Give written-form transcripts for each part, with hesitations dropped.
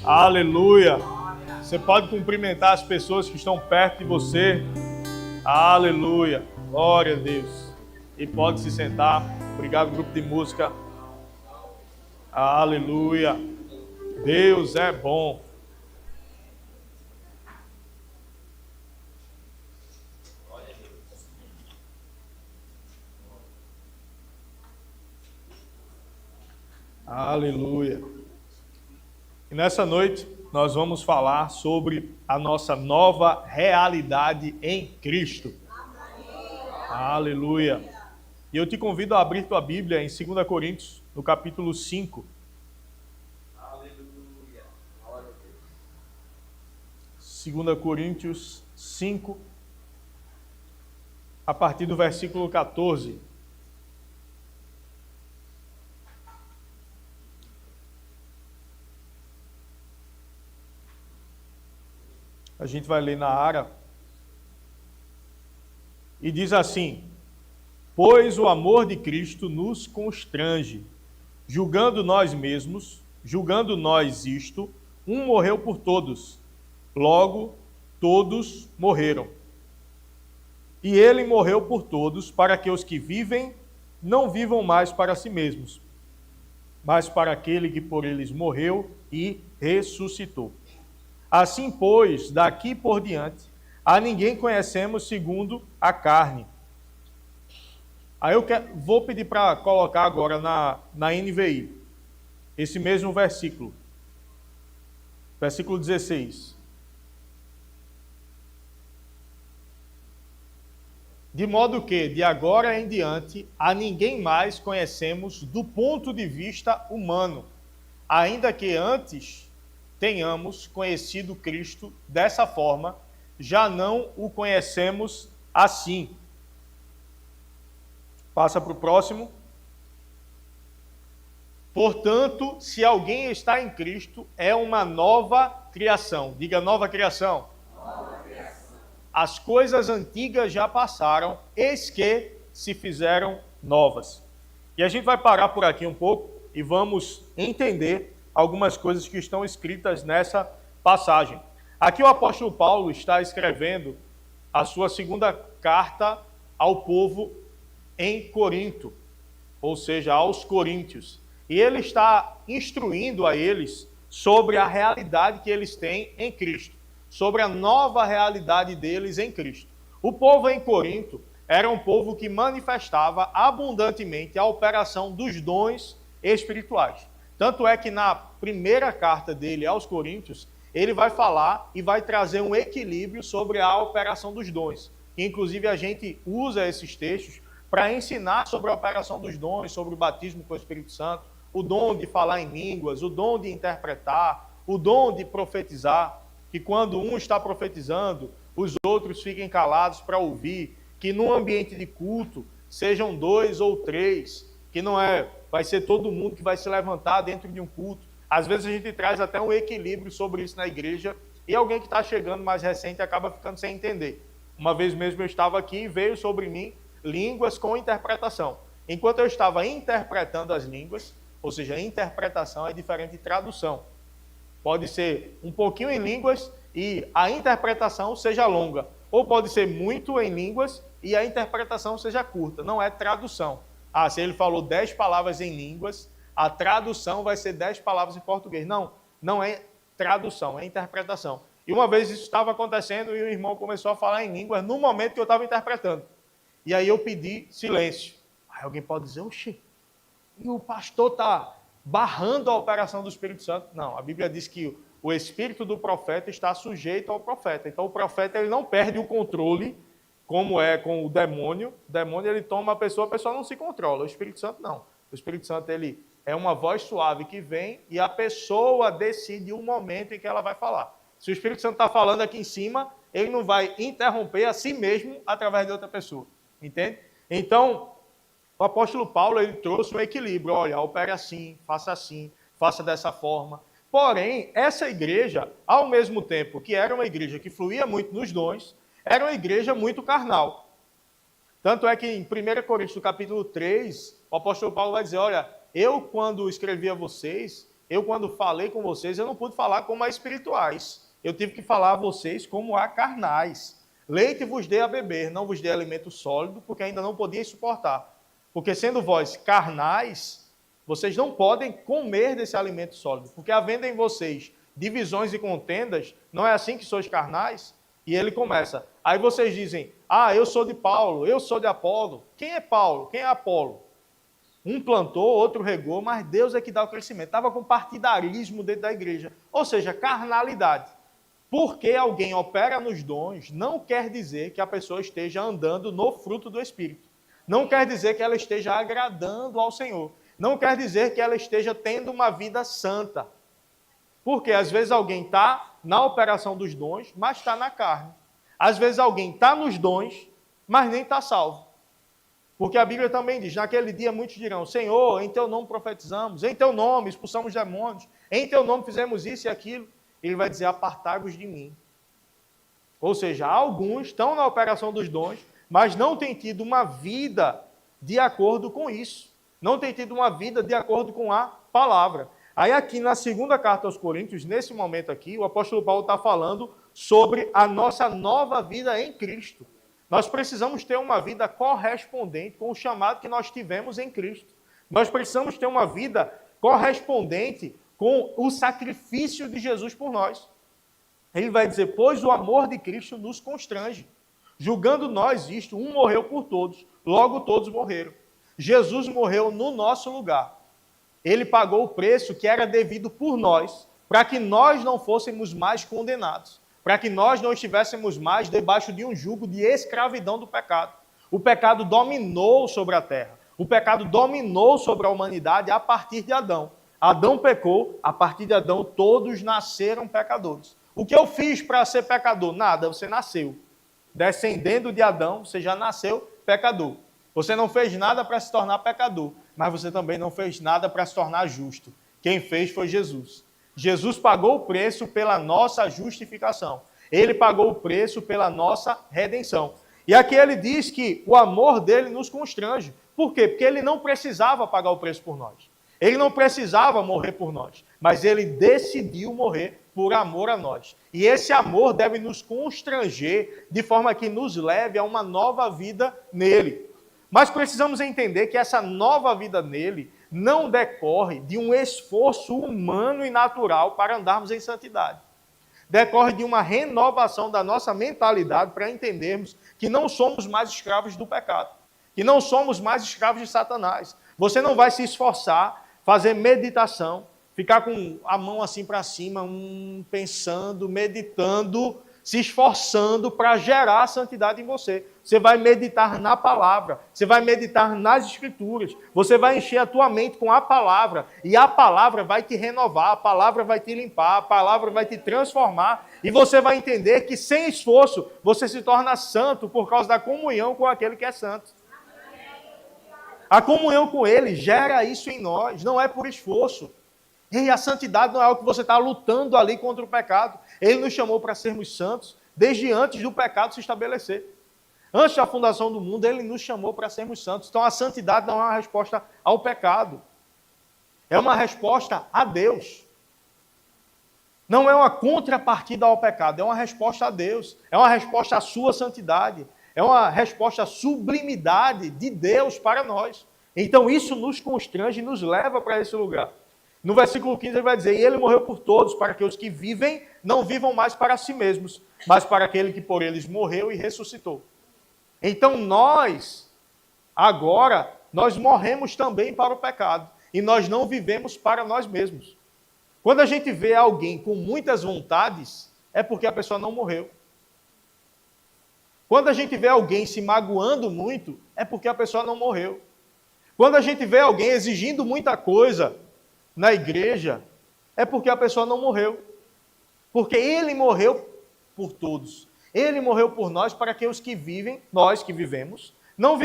Aleluia. Você pode cumprimentar as pessoas que estão perto de você. Aleluia. Glória a Deus. E pode se sentar. Obrigado, grupo de música. Aleluia. Deus é bom. Aleluia. E nessa noite nós vamos falar sobre a nossa nova realidade em Cristo. Aleluia. E eu te convido a abrir tua Bíblia em 2 Coríntios, no capítulo 5. Aleluia. 2 Coríntios 5, a partir do versículo 14. A gente vai ler na Ara. E diz assim: pois o amor de Cristo nos constrange, julgando nós mesmos, julgando nós isto, um morreu por todos, logo todos morreram. E ele morreu por todos, para que os que vivem não vivam mais para si mesmos, mas para aquele que por eles morreu e ressuscitou. Assim, pois, daqui por diante, a ninguém conhecemos segundo a carne. Aí vou pedir para colocar agora na NVI, esse mesmo versículo. Versículo 16. De modo que, de agora em diante, a ninguém mais conhecemos do ponto de vista humano, ainda que antes tenhamos conhecido Cristo dessa forma, já não o conhecemos assim. Passa para o próximo. Portanto, se alguém está em Cristo, é uma nova criação. Diga nova criação. Nova criação. As coisas antigas já passaram, eis que se fizeram novas. E a gente vai parar por aqui um pouco e vamos entender algumas coisas que estão escritas nessa passagem. Aqui o apóstolo Paulo está escrevendo a sua segunda carta ao povo em Corinto, ou seja, aos coríntios. E ele está instruindo a eles sobre a realidade que eles têm em Cristo, sobre a nova realidade deles em Cristo. O povo em Corinto era um povo que manifestava abundantemente a operação dos dons espirituais. Tanto é que na primeira carta dele aos Coríntios, ele vai falar e vai trazer um equilíbrio sobre a operação dos dons. Inclusive, a gente usa esses textos para ensinar sobre a operação dos dons, sobre o batismo com o Espírito Santo, o dom de falar em línguas, o dom de interpretar, o dom de profetizar, que quando um está profetizando, os outros fiquem calados para ouvir, que num ambiente de culto sejam 2 ou 3, que não vai ser todo mundo que vai se levantar dentro de um culto. Às vezes a gente traz até um equilíbrio sobre isso na igreja e alguém que está chegando mais recente acaba ficando sem entender. Uma vez mesmo eu estava aqui e veio sobre mim línguas com interpretação. Enquanto eu estava interpretando as línguas, ou seja, interpretação é diferente de tradução. Pode ser um pouquinho em línguas e a interpretação seja longa. Ou pode ser muito em línguas e a interpretação seja curta. Não é tradução. Se ele falou 10 palavras em línguas, a tradução vai ser 10 palavras em português. Não é tradução, é interpretação. E uma vez isso estava acontecendo e o irmão começou a falar em línguas no momento que eu estava interpretando. E aí eu pedi silêncio. Aí alguém pode dizer, oxi, e o pastor está barrando a operação do Espírito Santo? Não, a Bíblia diz que o espírito do profeta está sujeito ao profeta. Então o profeta ele não perde o controle, como é com o demônio. O demônio ele toma a pessoa não se controla. O Espírito Santo não. O Espírito Santo ele é uma voz suave que vem e a pessoa decide o momento em que ela vai falar. Se o Espírito Santo está falando aqui em cima, ele não vai interromper a si mesmo através de outra pessoa. Entende? Então, o apóstolo Paulo ele trouxe um equilíbrio. Olha, opere assim, faça dessa forma. Porém, essa igreja, ao mesmo tempo que era uma igreja que fluía muito nos dons, era uma igreja muito carnal. Tanto é que em 1 Coríntios, capítulo 3, o apóstolo Paulo vai dizer, olha, eu quando escrevi a vocês, Eu, quando falei com vocês, eu não pude falar como a espirituais. Eu tive que falar a vocês como a carnais. Leite vos dei a beber, não vos dei alimento sólido, porque ainda não podiam suportar. Porque sendo vós carnais, vocês não podem comer desse alimento sólido. Porque havendo em vocês divisões e contendas, não é assim que sois carnais? E ele começa. Aí vocês dizem, eu sou de Paulo, eu sou de Apolo. Quem é Paulo? Quem é Apolo? Um plantou, outro regou, mas Deus é que dá o crescimento. Estava com partidarismo dentro da igreja. Ou seja, carnalidade. Porque alguém opera nos dons, não quer dizer que a pessoa esteja andando no fruto do Espírito. Não quer dizer que ela esteja agradando ao Senhor. Não quer dizer que ela esteja tendo uma vida santa. Porque às vezes alguém está na operação dos dons, mas está na carne. Às vezes alguém está nos dons, mas nem está salvo. Porque a Bíblia também diz, naquele dia muitos dirão, Senhor, em teu nome profetizamos, em teu nome expulsamos demônios, em teu nome fizemos isso e aquilo. Ele vai dizer, apartai-vos de mim. Ou seja, alguns estão na operação dos dons, mas não têm tido uma vida de acordo com isso. Não têm tido uma vida de acordo com a palavra. Aí aqui na segunda carta aos Coríntios, nesse momento aqui, o apóstolo Paulo está falando sobre a nossa nova vida em Cristo. Nós precisamos ter uma vida correspondente com o chamado que nós tivemos em Cristo. Nós precisamos ter uma vida correspondente com o sacrifício de Jesus por nós. Ele vai dizer, pois o amor de Cristo nos constrange. Julgando nós isto, um morreu por todos, logo todos morreram. Jesus morreu no nosso lugar. Ele pagou o preço que era devido por nós, para que nós não fôssemos mais condenados, para que nós não estivéssemos mais debaixo de um jugo de escravidão do pecado. O pecado dominou sobre a terra. O pecado dominou sobre a humanidade a partir de Adão. Adão pecou, a partir de Adão todos nasceram pecadores. O que eu fiz para ser pecador? Nada, você nasceu. Descendendo de Adão, você já nasceu pecador. Você não fez nada para se tornar pecador, mas você também não fez nada para se tornar justo. Quem fez foi Jesus. Jesus pagou o preço pela nossa justificação. Ele pagou o preço pela nossa redenção. E aqui ele diz que o amor dele nos constrange. Por quê? Porque ele não precisava pagar o preço por nós. Ele não precisava morrer por nós, mas ele decidiu morrer por amor a nós. E esse amor deve nos constranger de forma que nos leve a uma nova vida nele. Mas precisamos entender que essa nova vida nele não decorre de um esforço humano e natural para andarmos em santidade. Decorre de uma renovação da nossa mentalidade para entendermos que não somos mais escravos do pecado, que não somos mais escravos de Satanás. Você não vai se esforçar, fazer meditação, ficar com a mão assim para cima, pensando, meditando, se esforçando para gerar a santidade em você. Você vai meditar na palavra, você vai meditar nas escrituras, você vai encher a tua mente com a palavra, e a palavra vai te renovar, a palavra vai te limpar, a palavra vai te transformar, e você vai entender que sem esforço você se torna santo por causa da comunhão com aquele que é santo. A comunhão com ele gera isso em nós, não é por esforço. E a santidade não é algo que você está lutando ali contra o pecado. Ele nos chamou para sermos santos desde antes do pecado se estabelecer. Antes da fundação do mundo, ele nos chamou para sermos santos. Então a santidade não é uma resposta ao pecado. É uma resposta a Deus. Não é uma contrapartida ao pecado, é uma resposta a Deus. É uma resposta à sua santidade. É uma resposta à sublimidade de Deus para nós. Então isso nos constrange e nos leva para esse lugar. No versículo 15 ele vai dizer, e ele morreu por todos, para que os que vivem não vivam mais para si mesmos, mas para aquele que por eles morreu e ressuscitou. Então nós morremos também para o pecado, e nós não vivemos para nós mesmos. Quando a gente vê alguém com muitas vontades, é porque a pessoa não morreu. Quando a gente vê alguém se magoando muito, é porque a pessoa não morreu. Quando a gente vê alguém exigindo muita coisa na igreja, é porque a pessoa não morreu. Porque ele morreu por todos. Ele morreu por nós para que os que vivem, nós que vivemos, não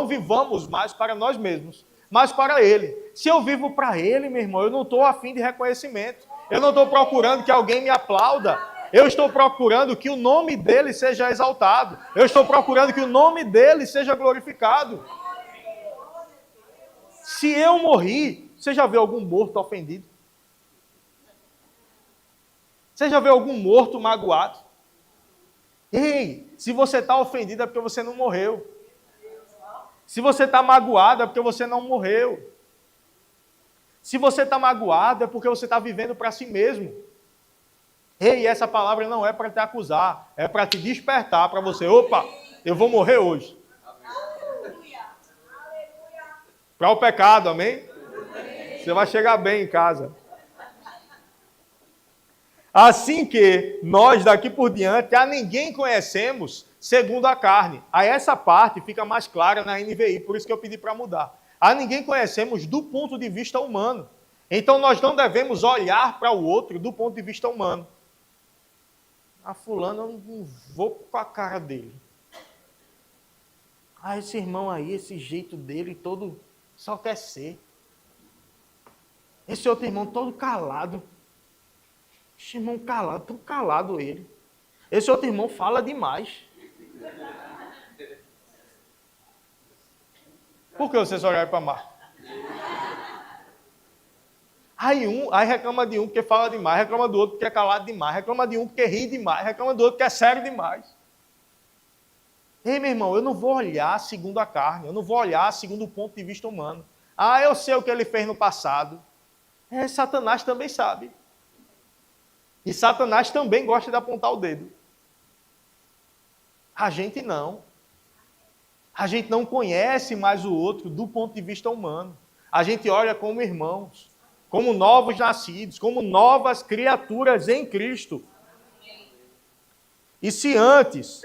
vivamos mais para nós mesmos, mas para ele. Se eu vivo para ele, meu irmão, eu não estou a fim de reconhecimento. Eu não estou procurando que alguém me aplauda. Eu estou procurando que o nome dele seja exaltado. Eu estou procurando que o nome dele seja glorificado. Se eu morri, você já viu algum morto ofendido? Você já viu algum morto magoado? Ei, se você está ofendido é porque você não morreu. Se você está magoado é porque você não morreu. Se você está magoado é porque você está vivendo para si mesmo. Ei, essa palavra não é para te acusar, é para te despertar, para você, opa, eu vou morrer hoje. Para o pecado, amém? Você vai chegar bem em casa. Assim que nós daqui por diante a ninguém conhecemos segundo a carne. Aí essa parte fica mais clara na NVI, por isso que eu pedi para mudar. A ninguém conhecemos do ponto de vista humano. Então nós não devemos olhar para o outro do ponto de vista humano. Ah, fulano, eu não vou com a cara dele. Ah, esse irmão aí, esse jeito dele todo só quer ser. Esse outro irmão todo calado. Esse irmão calado, tão calado ele. Esse outro irmão fala demais. Por que vocês olharam para Marco? Aí reclama de um porque fala demais, reclama do outro porque é calado demais, reclama de um porque ri demais, reclama do outro porque é sério demais. Ei, meu irmão, eu não vou olhar segundo a carne, eu não vou olhar segundo o ponto de vista humano. Ah, eu sei o que ele fez no passado. Satanás também sabe. E Satanás também gosta de apontar o dedo. A gente não. A gente não conhece mais o outro do ponto de vista humano. A gente olha como irmãos, como novos nascidos, como novas criaturas em Cristo. E se antes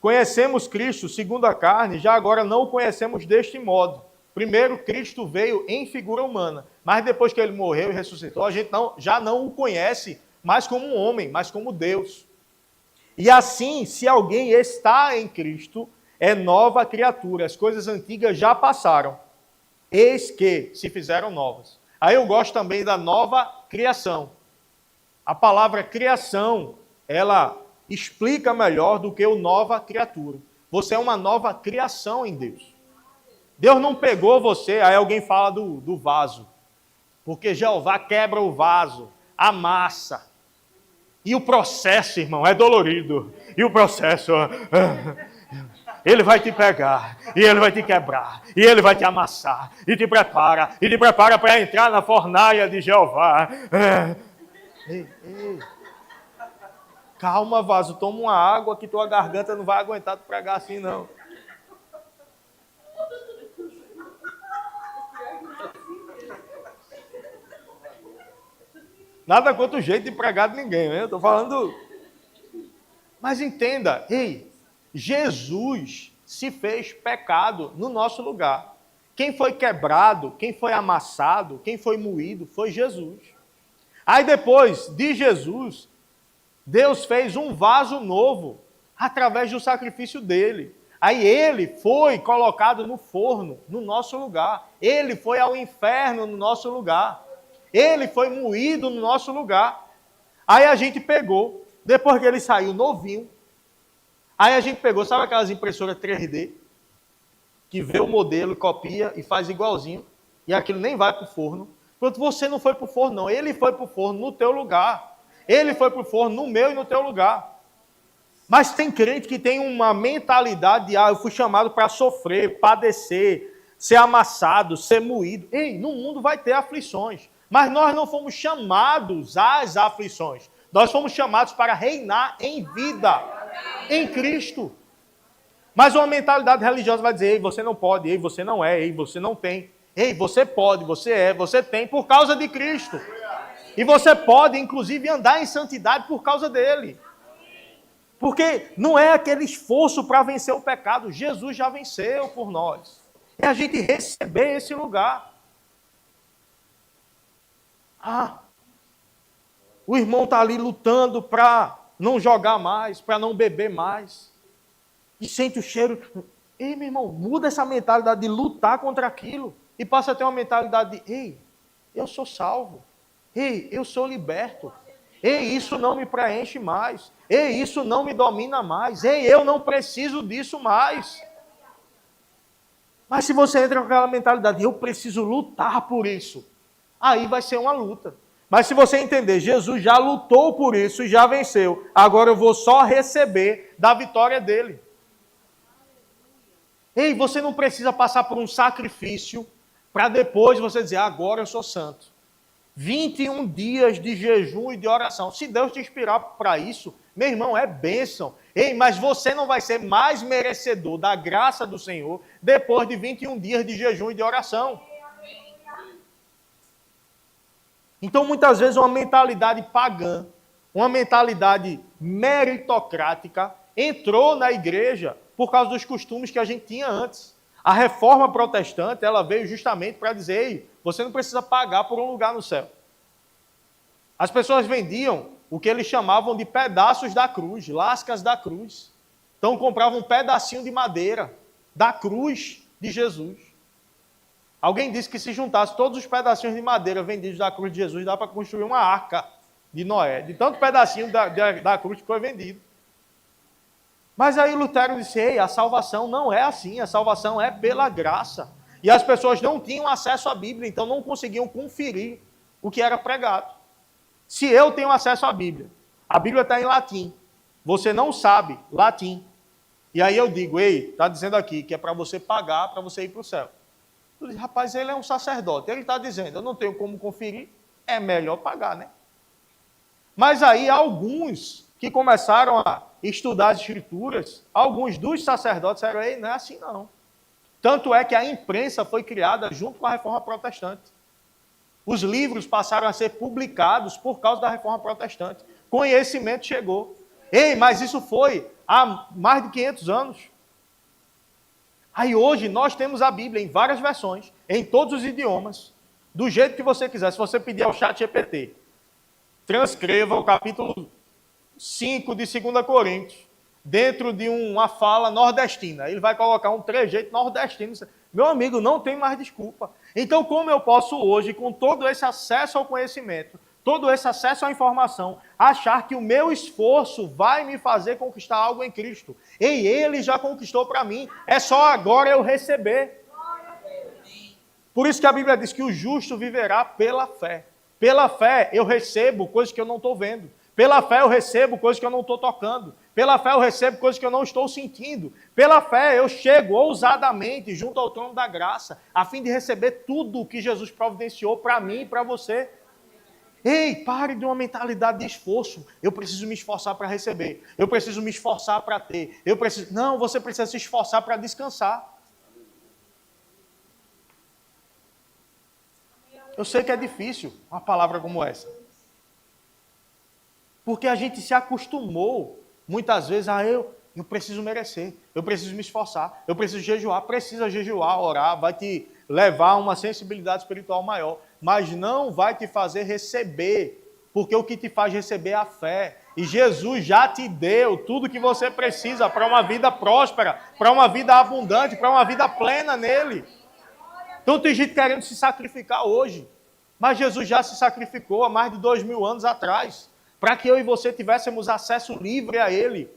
conhecemos Cristo segundo a carne, já agora não o conhecemos deste modo. Primeiro, Cristo veio em figura humana, mas depois que ele morreu e ressuscitou, a gente já não o conhece mais como um homem, mas como Deus. E assim, se alguém está em Cristo, é nova criatura. As coisas antigas já passaram, eis que se fizeram novas. Aí eu gosto também da nova criação. A palavra criação, ela explica melhor do que o nova criatura. Você é uma nova criação em Deus. Deus não pegou você, aí alguém fala do vaso. Porque Jeová quebra o vaso, amassa. E o processo, irmão, é dolorido. E o processo, ele vai te pegar, e ele vai te quebrar, e ele vai te amassar, e te prepara para entrar na fornalha de Jeová. Ei. Calma, vaso, toma uma água que tua garganta não vai aguentar tu pregar assim, não. Nada contra o jeito de pregar de ninguém, né? Eu estou falando... Mas entenda, ei, Jesus se fez pecado no nosso lugar. Quem foi quebrado, quem foi amassado, quem foi moído, foi Jesus. Aí depois de Jesus, Deus fez um vaso novo, através do sacrifício dele. Aí ele foi colocado no forno, no nosso lugar. Ele foi ao inferno no nosso lugar. Ele foi moído no nosso lugar. Aí a gente pegou, depois que ele saiu novinho, aí a gente pegou, sabe aquelas impressoras 3D? Que vê o modelo, copia e faz igualzinho. E aquilo nem vai para o forno. Pronto, você não foi para o forno, não. Ele foi para o forno no teu lugar. Ele foi para o forno no meu e no teu lugar. Mas tem crente que tem uma mentalidade de, eu fui chamado para sofrer, padecer, ser amassado, ser moído. Ei, no mundo vai ter aflições. Mas nós não fomos chamados às aflições. Nós fomos chamados para reinar em vida, em Cristo. Mas uma mentalidade religiosa vai dizer, ei, você não pode, ei, você não é, ei, você não tem. Ei, você pode, você é, você tem por causa de Cristo. E você pode, inclusive, andar em santidade por causa dele. Porque não é aquele esforço para vencer o pecado. Jesus já venceu por nós. É a gente receber esse lugar. O irmão está ali lutando para não jogar mais, para não beber mais. E sente o cheiro. Ei, meu irmão, muda essa mentalidade de lutar contra aquilo. E passa a ter uma mentalidade de, ei, eu sou salvo. Ei, eu sou liberto. Ei, isso não me preenche mais. Ei, isso não me domina mais. Ei, eu não preciso disso mais. Mas se você entra com aquela mentalidade, eu preciso lutar por isso, aí vai ser uma luta. Mas se você entender, Jesus já lutou por isso e já venceu. Agora eu vou só receber da vitória dele. Ei, você não precisa passar por um sacrifício para depois você dizer, agora eu sou santo. 21 dias de jejum e de oração. Se Deus te inspirar para isso, meu irmão, é bênção. Ei, mas você não vai ser mais merecedor da graça do Senhor depois de 21 dias de jejum e de oração. Então, muitas vezes, uma mentalidade pagã, uma mentalidade meritocrática, entrou na igreja por causa dos costumes que a gente tinha antes. A reforma protestante, ela veio justamente para dizer, ei, você não precisa pagar por um lugar no céu. As pessoas vendiam o que eles chamavam de pedaços da cruz, lascas da cruz. Então, compravam um pedacinho de madeira da cruz de Jesus. Alguém disse que se juntasse todos os pedacinhos de madeira vendidos da cruz de Jesus, dá para construir uma arca de Noé, de tanto pedacinho da cruz que foi vendido. Mas aí Lutero disse, ei, a salvação não é assim, a salvação é pela graça. E as pessoas não tinham acesso à Bíblia, então não conseguiam conferir o que era pregado. Se eu tenho acesso à Bíblia, a Bíblia está em latim, você não sabe latim, e aí eu digo, ei, está dizendo aqui que é para você pagar, para você ir para o céu. Tu diz, rapaz, ele é um sacerdote, ele está dizendo, eu não tenho como conferir, é melhor pagar, né? Mas aí alguns que começaram a estudar as escrituras, alguns dos sacerdotes disseram, ei, não é assim não. Tanto é que a imprensa foi criada junto com a reforma protestante. Os livros passaram a ser publicados por causa da reforma protestante. Conhecimento chegou. Ei, mas isso foi há mais de 500 anos. Aí hoje nós temos a Bíblia em várias versões, em todos os idiomas, do jeito que você quiser. Se você pedir ao ChatGPT, transcreva o capítulo 5 de 2 Coríntios, dentro de uma fala nordestina. Ele vai colocar um trejeito nordestino. Meu amigo, não tem mais desculpa. Então, como eu posso hoje, com todo esse acesso ao conhecimento, todo esse acesso à informação, achar que o meu esforço vai me fazer conquistar algo em Cristo? Ei, Ele já conquistou para mim, é só agora eu receber. Por isso que a Bíblia diz que o justo viverá pela fé. Pela fé eu recebo coisas que eu não estou vendo. Pela fé eu recebo coisas que eu não estou tocando. Pela fé eu recebo coisas que eu não estou sentindo. Pela fé eu chego ousadamente junto ao trono da graça, a fim de receber tudo o que Jesus providenciou para mim e para você. Ei, pare de uma mentalidade de esforço. Eu preciso me esforçar para receber. Eu preciso me esforçar para ter. Não, você precisa se esforçar para descansar. Eu sei que é difícil uma palavra como essa. Porque a gente se acostumou, muitas vezes, a eu preciso merecer, eu preciso me esforçar, eu preciso jejuar. Precisa jejuar, orar, vai te levar a uma sensibilidade espiritual maior, mas não vai te fazer receber, porque o que te faz receber é a fé. E Jesus já te deu tudo que você precisa para uma vida próspera, para uma vida abundante, para uma vida plena nele. Então tem gente querendo se sacrificar hoje, mas Jesus já se sacrificou há mais de 2000 anos atrás, para que eu e você tivéssemos acesso livre a Ele.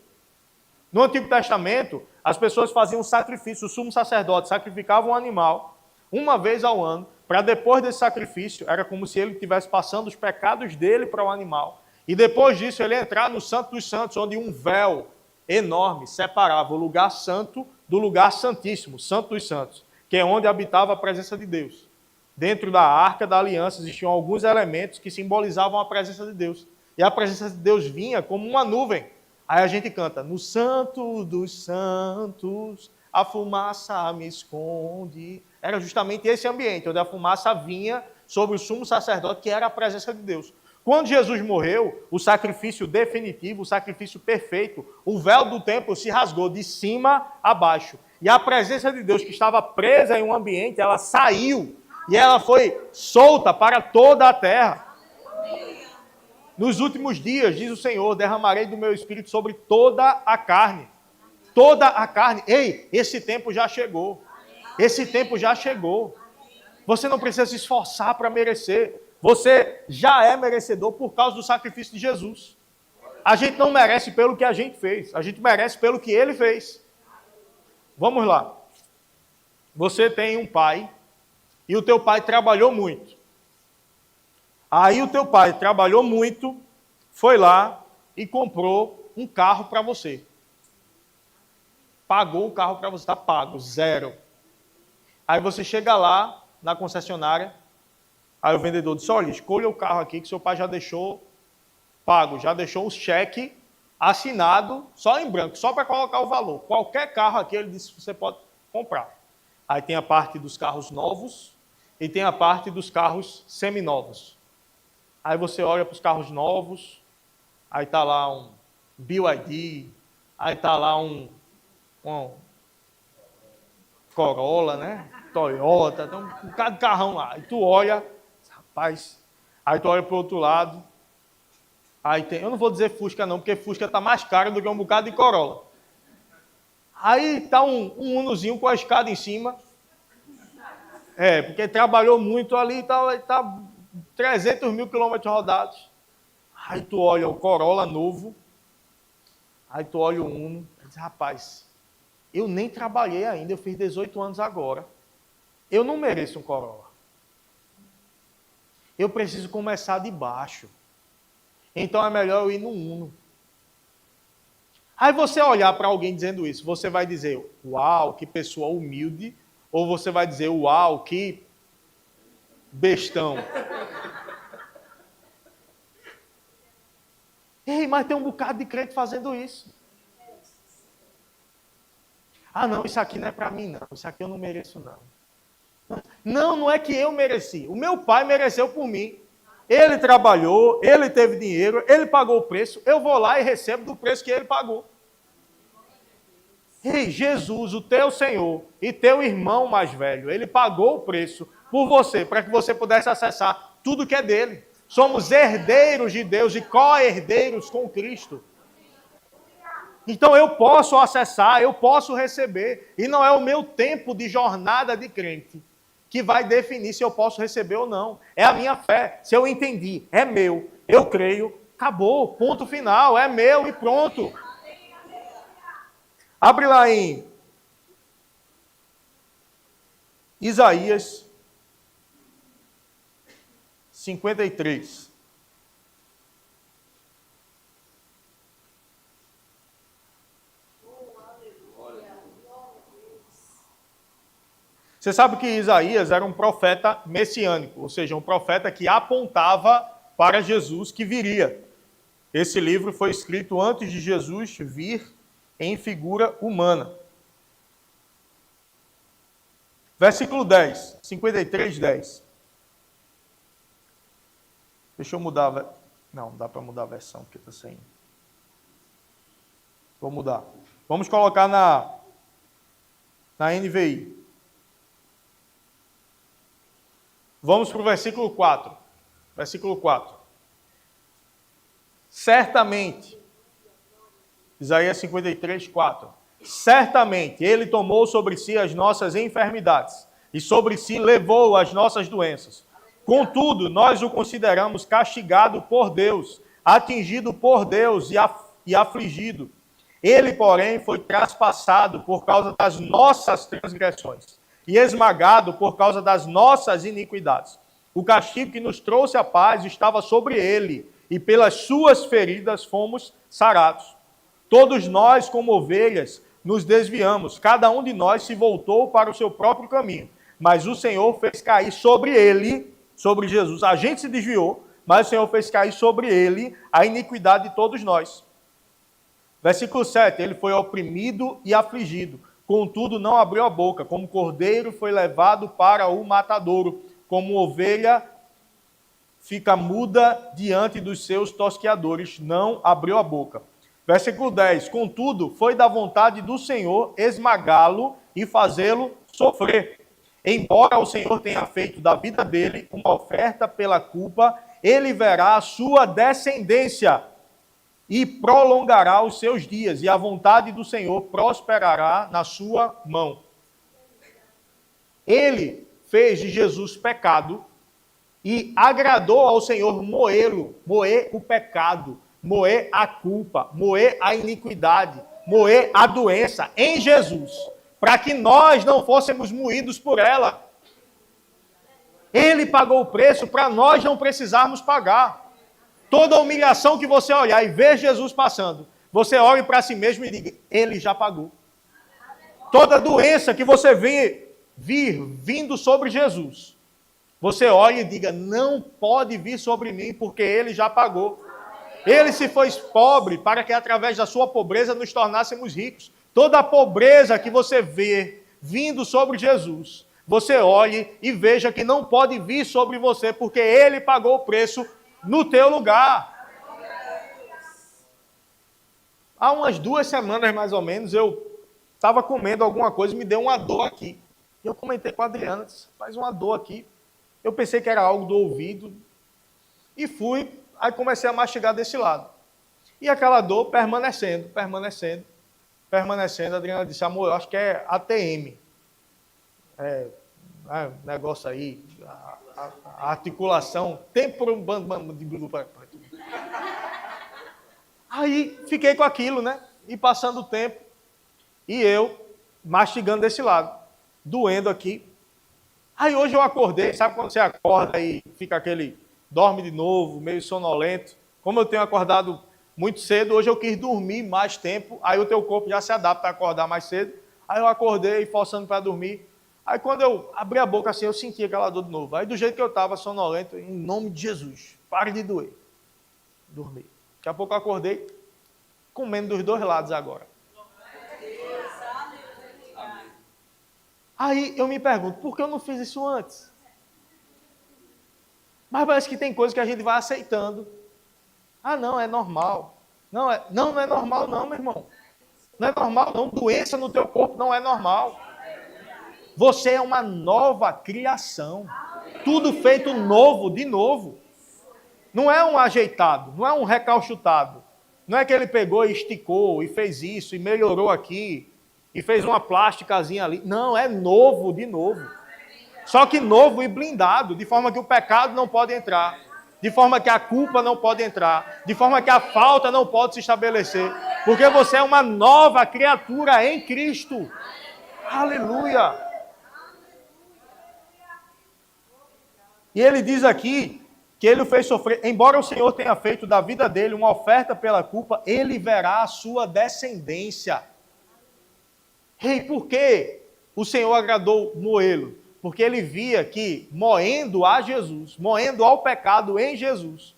No Antigo Testamento, as pessoas faziam um sacrifício, o sumo sacerdote sacrificava um animal uma vez ao ano, para depois desse sacrifício, era como se ele estivesse passando os pecados dele para o animal. E depois disso, ele entrar no Santo dos Santos, onde um véu enorme separava o lugar santo do lugar santíssimo, Santo dos Santos, que é onde habitava a presença de Deus. Dentro da Arca da Aliança existiam alguns elementos que simbolizavam a presença de Deus. E a presença de Deus vinha como uma nuvem. Aí a gente canta, no Santo dos Santos, a fumaça me esconde. Era justamente esse ambiente, onde a fumaça vinha sobre o sumo sacerdote, que era a presença de Deus. Quando Jesus morreu, o sacrifício definitivo, o sacrifício perfeito, o véu do templo se rasgou de cima a baixo. E a presença de Deus, que estava presa em um ambiente, ela saiu e ela foi solta para toda a terra. Nos últimos dias, diz o Senhor, derramarei do meu espírito sobre toda a carne. Toda a carne. Ei, esse tempo já chegou. Esse tempo já chegou. Você não precisa se esforçar para merecer. Você já é merecedor por causa do sacrifício de Jesus. A gente não merece pelo que a gente fez. A gente merece pelo que Ele fez. Vamos lá. Você tem um pai e o teu pai trabalhou muito. Aí o teu pai trabalhou muito, foi lá e comprou um carro para você. Pagou o carro para você, está pago, zero. Aí você chega lá na concessionária, aí o vendedor disse, olha, escolha o carro aqui que seu pai já deixou pago, já deixou o cheque assinado, só em branco, só para colocar o valor. Qualquer carro aqui, ele disse que você pode comprar. Aí tem a parte dos carros novos e tem a parte dos carros seminovos. Aí você olha para os carros novos, aí está lá um BYD, aí está lá um Corolla, né? Toyota, tem um bocado de carrão lá. Aí tu olha, rapaz, aí tu olha para o outro lado, aí tem, eu não vou dizer Fusca não, porque Fusca está mais caro do que um bocado de Corolla. Aí está um Unozinho com a escada em cima, porque trabalhou muito ali e tá 300 mil quilômetros rodados. Aí tu olha o Corolla novo, aí tu olha o Uno, e diz, rapaz, eu nem trabalhei ainda, eu fiz 18 anos agora. Eu não mereço um Corolla. Eu preciso começar de baixo. Então é melhor eu ir no Uno. Aí você olhar para alguém dizendo isso, você vai dizer, uau, que pessoa humilde, ou você vai dizer, uau, que bestão. Ei, mas tem um bocado de crente fazendo isso. Ah, não, isso aqui não é para mim, não. Isso aqui eu não mereço, não. Não é que eu mereci. O meu pai mereceu por mim. Ele trabalhou, ele teve dinheiro, ele pagou o preço. Eu vou lá e recebo do preço que ele pagou. Ei, Jesus, o teu Senhor e teu irmão mais velho, ele pagou o preço por você, para que você pudesse acessar tudo que é dele. Somos herdeiros de Deus e co-herdeiros com Cristo. Então eu posso acessar, eu posso receber. E não é o meu tempo de jornada de crente que vai definir se eu posso receber ou não. É a minha fé. Se eu entendi, é meu, eu creio, acabou, ponto final, é meu e pronto. Abre lá em Isaías 53. Você sabe que Isaías era um profeta messiânico, ou seja, um profeta que apontava para Jesus que viria. Esse livro foi escrito antes de Jesus vir em figura humana. Versículo 10, 53, 10. Deixa eu mudar. Não dá para mudar a versão, porque está sem. Vou mudar. Vamos colocar na NVI. Vamos para o versículo 4. Versículo 4. Certamente, Isaías 53, 4. Certamente ele tomou sobre si as nossas enfermidades e sobre si levou as nossas doenças. Contudo, nós o consideramos castigado por Deus, atingido por Deus e afligido. Ele, porém, foi traspassado por causa das nossas transgressões e esmagado por causa das nossas iniquidades. O castigo que nos trouxe a paz estava sobre ele, e pelas suas feridas fomos sarados. Todos nós, como ovelhas, nos desviamos, cada um de nós se voltou para o seu próprio caminho, mas o Senhor fez cair sobre ele, sobre Jesus, a gente se desviou, mas o Senhor fez cair sobre ele a iniquidade de todos nós. Versículo 7, ele foi oprimido e afligido, contudo não abriu a boca, como cordeiro foi levado para o matadouro, como ovelha fica muda diante dos seus tosqueadores, não abriu a boca. Versículo 10, contudo foi da vontade do Senhor esmagá-lo e fazê-lo sofrer. Embora o Senhor tenha feito da vida dele uma oferta pela culpa, ele verá a sua descendência e prolongará os seus dias, e a vontade do Senhor prosperará na sua mão. Ele fez de Jesus pecado e agradou ao Senhor moê-lo, moer o pecado, moer a culpa, moer a iniquidade, moer a doença em Jesus, para que nós não fôssemos moídos por ela. Ele pagou o preço para nós não precisarmos pagar. Toda humilhação que você olhar e ver Jesus passando, você olhe para si mesmo e diga, ele já pagou. Toda doença que você vir vindo sobre Jesus, você olhe e diga, não pode vir sobre mim, porque ele já pagou. Ele se fez pobre para que através da sua pobreza nos tornássemos ricos. Toda a pobreza que você vê vindo sobre Jesus, você olhe e veja que não pode vir sobre você, porque ele pagou o preço no teu lugar. Há umas 2 semanas, mais ou menos, eu estava comendo alguma coisa e me deu uma dor aqui. E eu comentei com a Adriana, disse, faz uma dor aqui. Eu pensei que era algo do ouvido. E fui, aí comecei a mastigar desse lado. E aquela dor permanecendo. A Adriana disse, amor, eu acho que é ATM. Negócio aí, a articulação, Aí fiquei com aquilo, né? E passando o tempo, e eu mastigando desse lado, doendo aqui. Aí hoje eu acordei, sabe quando você acorda e fica aquele, dorme de novo, meio sonolento. Como eu tenho acordado muito cedo, hoje eu quis dormir mais tempo, aí o teu corpo já se adapta a acordar mais cedo. Aí eu acordei, forçando para dormir. Aí quando eu abri a boca assim, eu senti aquela dor de novo. Aí do jeito que eu estava, sonolento, em nome de Jesus, pare de doer. Dormi. Daqui a pouco eu acordei, comendo dos 2 lados agora. Aí eu me pergunto, por que eu não fiz isso antes? Mas parece que tem coisas que a gente vai aceitando. Ah, não, é normal. Não é normal não, meu irmão. Não é normal não. Doença no teu corpo não é normal. Você é uma nova criação. Tudo feito novo, de novo. Não é um ajeitado, não é um recalchutado. Não é que ele pegou e esticou e fez isso e melhorou aqui e fez uma plásticazinha ali. Não, é novo, de novo. Só que novo e blindado, de forma que o pecado não pode entrar, de forma que a culpa não pode entrar, de forma que a falta não pode se estabelecer, porque você é uma nova criatura em Cristo. Aleluia! E ele diz aqui que ele o fez sofrer, embora o Senhor tenha feito da vida dele uma oferta pela culpa, ele verá a sua descendência. Ei, por que o Senhor agradou moê-lo? Porque ele via que, moendo a Jesus, moendo ao pecado em Jesus,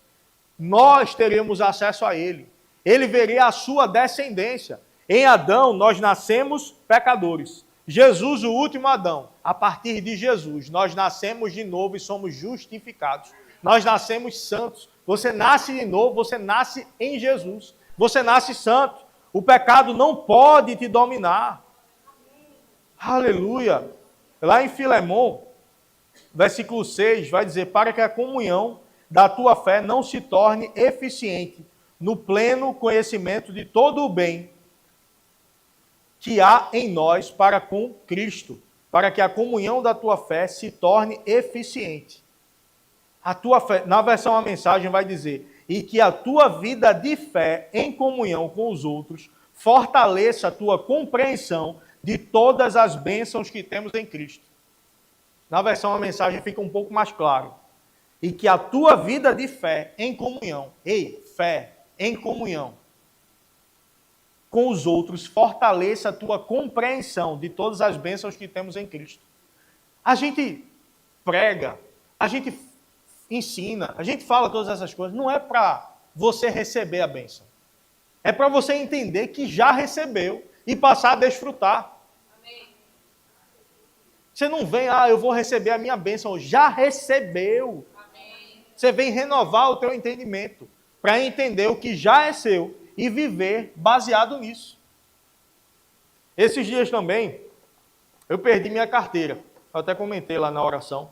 nós teríamos acesso a ele. Ele veria a sua descendência. Em Adão, nós nascemos pecadores. Jesus, o último Adão. A partir de Jesus, nós nascemos de novo e somos justificados. Nós nascemos santos. Você nasce de novo, você nasce em Jesus. Você nasce santo. O pecado não pode te dominar. Aleluia. Lá em Filemão, versículo 6, vai dizer, para que a comunhão da tua fé não se torne eficiente no pleno conhecimento de todo o bem que há em nós para com Cristo, para que a comunhão da tua fé se torne eficiente. A tua fé, na versão a mensagem vai dizer, e que a tua vida de fé em comunhão com os outros fortaleça a tua compreensão de todas as bênçãos que temos em Cristo. Na versão a mensagem fica um pouco mais claro. E que a tua vida de fé em comunhão, fé em comunhão com os outros fortaleça a tua compreensão de todas as bênçãos que temos em Cristo. A gente prega, a gente ensina, a gente fala todas essas coisas, não é para você receber a bênção. É para você entender que já recebeu e passar a desfrutar. Amém. Você não vem, eu vou receber a minha bênção. Já recebeu. Amém. Você vem renovar o teu entendimento para entender o que já é seu e viver baseado nisso. Esses dias também, eu perdi minha carteira. Eu até comentei lá na oração.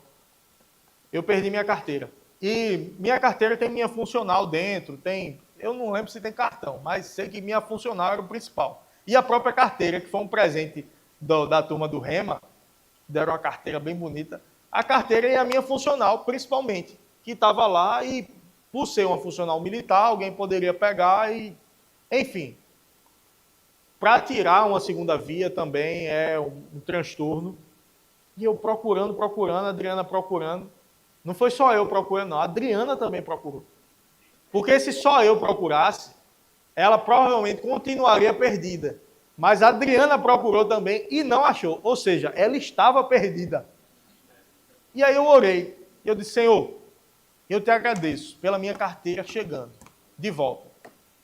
Eu perdi minha carteira. E minha carteira tem minha funcional dentro, eu não lembro se tem cartão, mas sei que minha funcional era o principal. E a própria carteira, que foi um presente da turma do Rema, deram uma carteira bem bonita. A carteira e a minha funcional, principalmente, que estava lá e, por ser uma funcional militar, alguém poderia pegar e, enfim. Para tirar uma segunda via também é um transtorno. E eu procurando, a Adriana procurando. Não foi só eu procurando, não. A Adriana também procurou. Porque se só eu procurasse, ela provavelmente continuaria perdida. Mas a Adriana procurou também e não achou. Ou seja, ela estava perdida. E aí eu orei. E eu disse, Senhor, eu te agradeço pela minha carteira chegando de volta.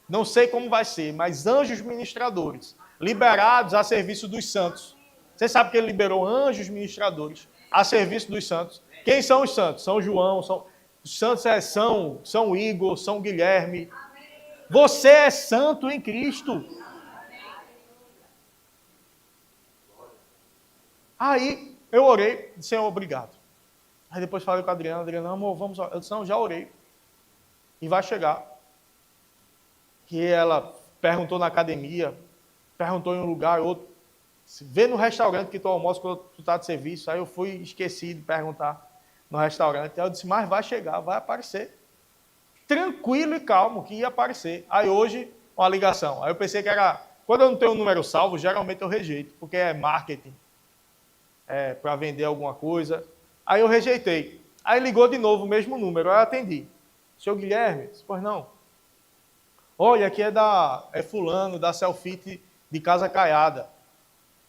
Não sei como vai ser, mas anjos ministradores, liberados a serviço dos santos. Você sabe que ele liberou anjos ministradores a serviço dos santos. Quem são os santos? São João, os santos São Igor, São Guilherme. Você é santo em Cristo. Aí eu orei, disse, Senhor, obrigado. Aí depois falei com a Adriana, amor, vamos orar. Eu disse, não, já orei. E vai chegar. E ela perguntou na academia, perguntou em um lugar, outro. Vê no restaurante que tu almoça quando tu está de serviço. Aí eu fui, esqueci de perguntar no restaurante. Aí eu disse, mas vai chegar, vai aparecer. Tranquilo e calmo que ia aparecer. Aí hoje, uma ligação. Aí eu pensei que era... Quando eu não tenho um número salvo, geralmente eu rejeito, porque é marketing. É para vender alguma coisa. Aí eu rejeitei. Aí ligou de novo o mesmo número. Aí eu atendi. Senhor Guilherme? Pois não. Olha, aqui é fulano, da Selfie de Casa Caiada.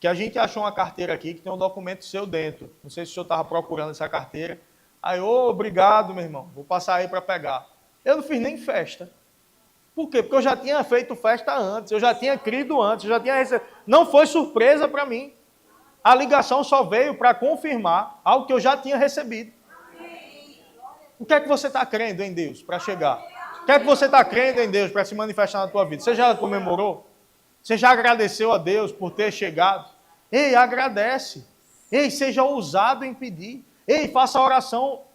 Que a gente achou uma carteira aqui que tem um documento seu dentro. Não sei se o senhor estava procurando essa carteira. Aí, obrigado, meu irmão. Vou passar aí para pegar. Eu não fiz nem festa. Por quê? Porque eu já tinha feito festa antes. Eu já tinha crido antes. Eu já tinha recebido. Não foi surpresa para mim. A ligação só veio para confirmar algo que eu já tinha recebido. O que é que você está crendo em Deus para chegar? O que é que você está crendo em Deus para se manifestar na tua vida? Você já comemorou? Você já agradeceu a Deus por ter chegado? Ei, agradece. Ei, seja ousado em pedir. Ei, faça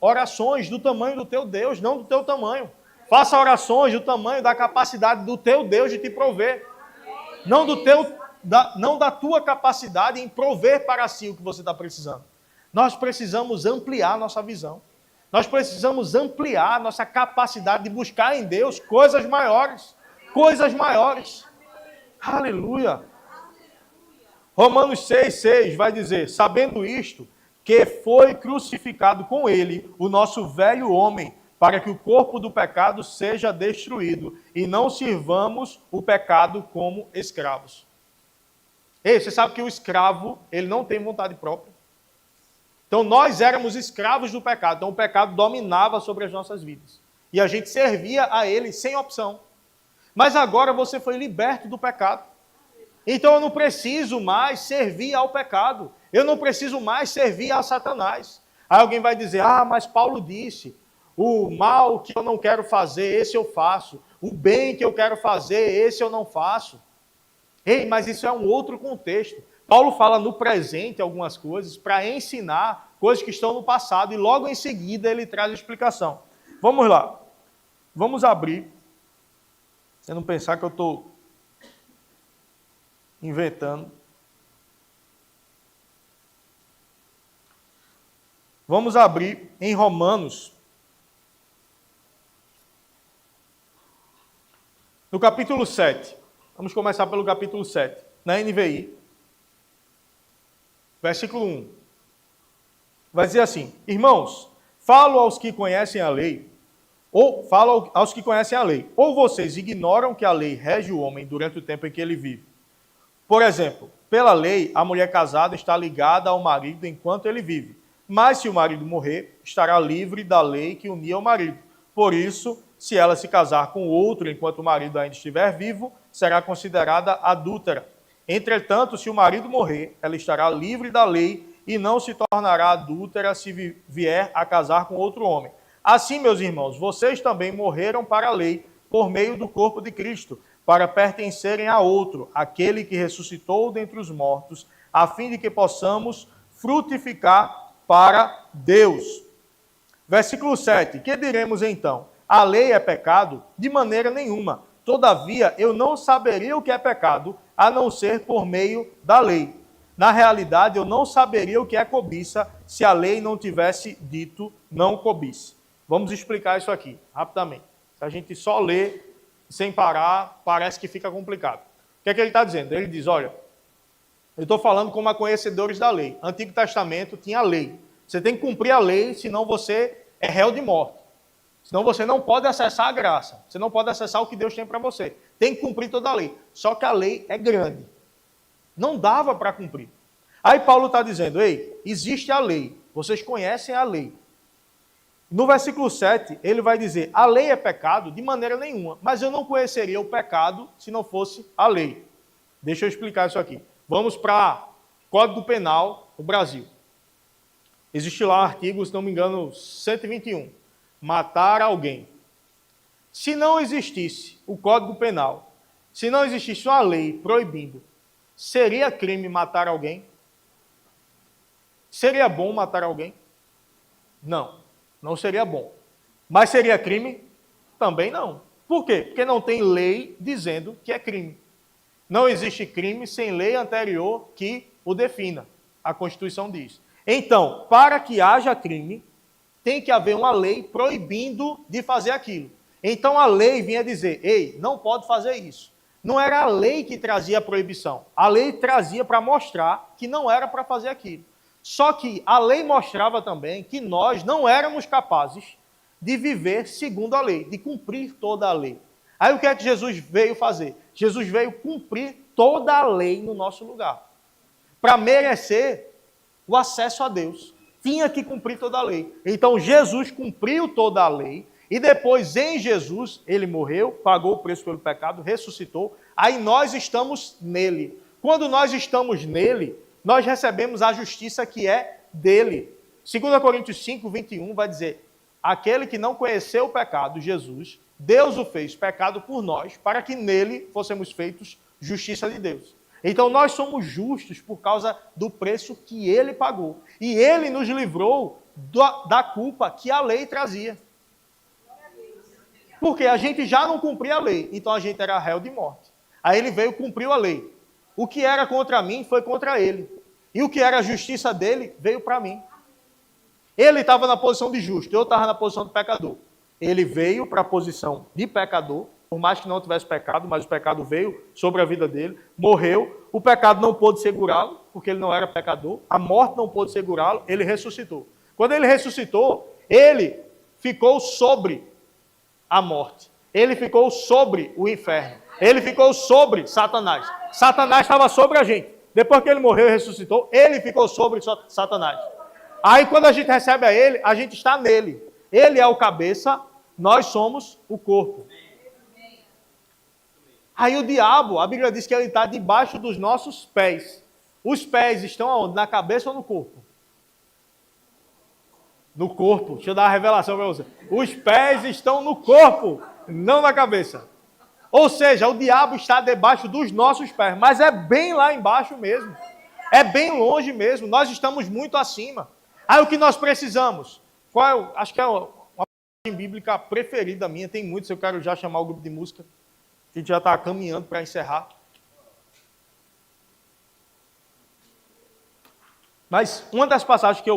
orações do tamanho do teu Deus, não do teu tamanho. Faça orações do tamanho da capacidade do teu Deus de te prover. Não da tua capacidade em prover para si o que você está precisando. Nós precisamos ampliar nossa visão. Nós precisamos ampliar nossa capacidade de buscar em Deus coisas maiores. Coisas maiores. Aleluia. Romanos 6,6 vai dizer, sabendo isto, que foi crucificado com ele o nosso velho homem, para que o corpo do pecado seja destruído, e não sirvamos o pecado como escravos. Ei, você sabe que o escravo, ele não tem vontade própria. Então nós éramos escravos do pecado, então o pecado dominava sobre as nossas vidas. E a gente servia a ele sem opção. Mas agora você foi liberto do pecado. Então eu não preciso mais servir ao pecado. Eu não preciso mais servir a Satanás. Aí alguém vai dizer, mas Paulo disse, o mal que eu não quero fazer, esse eu faço. O bem que eu quero fazer, esse eu não faço. Ei, mas isso é um outro contexto. Paulo fala no presente algumas coisas para ensinar coisas que estão no passado e logo em seguida ele traz a explicação. Vamos lá. Vamos abrir. Você não pensar que eu estou inventando. Vamos abrir em Romanos, no capítulo 7. Vamos começar pelo capítulo 7, na NVI. Versículo 1. Vai dizer assim, irmãos, falo aos que conhecem a lei, ou vocês ignoram que a lei rege o homem durante o tempo em que ele vive. Por exemplo, pela lei, a mulher casada está ligada ao marido enquanto ele vive. Mas se o marido morrer, estará livre da lei que unia ao marido. Por isso, se ela se casar com outro enquanto o marido ainda estiver vivo, será considerada adúltera. Entretanto, se o marido morrer, ela estará livre da lei e não se tornará adúltera se vier a casar com outro homem. Assim, meus irmãos, vocês também morreram para a lei por meio do corpo de Cristo, para pertencerem a outro, aquele que ressuscitou dentre os mortos, a fim de que possamos frutificar para Deus. Versículo 7. Que diremos então? A lei é pecado? De maneira nenhuma. Todavia, eu não saberia o que é pecado, a não ser por meio da lei. Na realidade, eu não saberia o que é cobiça, se a lei não tivesse dito não cobice. Vamos explicar isso aqui, rapidamente. Se a gente só lê sem parar, parece que fica complicado. O que é que ele está dizendo? Ele diz, olha, eu estou falando como a conhecedores da lei. Antigo Testamento tinha a lei. Você tem que cumprir a lei, senão você é réu de morte. Senão você não pode acessar a graça. Você não pode acessar o que Deus tem para você. Tem que cumprir toda a lei. Só que a lei é grande. Não dava para cumprir. Aí Paulo está dizendo, ei, existe a lei. Vocês conhecem a lei. No versículo 7, ele vai dizer, a lei é pecado de maneira nenhuma, mas eu não conheceria o pecado se não fosse a lei. Deixa eu explicar isso aqui. Vamos para Código Penal do Brasil. Existe lá um artigo, se não me engano, 121. Matar alguém. Se não existisse o Código Penal, se não existisse uma lei proibindo, seria crime matar alguém? Seria bom matar alguém? Não, não seria bom. Mas seria crime? Também não. Por quê? Porque não tem lei dizendo que é crime. Não existe crime sem lei anterior que o defina. A Constituição diz. Então, para que haja crime, tem que haver uma lei proibindo de fazer aquilo. Então a lei vinha dizer, ei, não pode fazer isso. Não era a lei que trazia a proibição. A lei trazia para mostrar que não era para fazer aquilo. Só que a lei mostrava também que nós não éramos capazes de viver segundo a lei, de cumprir toda a lei. Aí o que é que Jesus veio fazer? Jesus veio cumprir toda a lei no nosso lugar. Para merecer o acesso a Deus. Tinha que cumprir toda a lei. Então Jesus cumpriu toda a lei e depois em Jesus ele morreu, pagou o preço pelo pecado, ressuscitou. Aí nós estamos nele. Quando nós estamos nele, nós recebemos a justiça que é dele. 2 Coríntios 5, 21 vai dizer, aquele que não conheceu o pecado, Jesus, Deus o fez pecado por nós, para que nele fôssemos feitos justiça de Deus. Então nós somos justos por causa do preço que ele pagou. E ele nos livrou da culpa que a lei trazia. Porque a gente já não cumpria a lei, então a gente era réu de morte. Aí ele veio e cumpriu a lei. O que era contra mim foi contra ele. E o que era a justiça dele veio para mim. Ele estava na posição de justo, eu estava na posição de pecador. Ele veio para a posição de pecador, por mais que não tivesse pecado, mas o pecado veio sobre a vida dele, morreu, o pecado não pôde segurá-lo, porque ele não era pecador, a morte não pôde segurá-lo, ele ressuscitou. Quando ele ressuscitou, ele ficou sobre a morte, ele ficou sobre o inferno, ele ficou sobre Satanás. Satanás estava sobre a gente. Depois que ele morreu e ressuscitou, ele ficou sobre Satanás. Aí quando a gente recebe a ele, a gente está nele. Ele é o cabeça, nós somos o corpo. Aí o diabo, a Bíblia diz que ele está debaixo dos nossos pés. Os pés estão aonde? Na cabeça ou no corpo? No corpo. Deixa eu dar uma revelação para você. Os pés estão no corpo, não na cabeça. Ou seja, o diabo está debaixo dos nossos pés, mas é bem lá embaixo mesmo. É bem longe mesmo. Nós estamos muito acima. Aí o que nós precisamos? Acho que é uma passagem bíblica preferida minha. Tem muitos, eu quero já chamar o grupo de música. A gente já está caminhando para encerrar. Mas uma das passagens que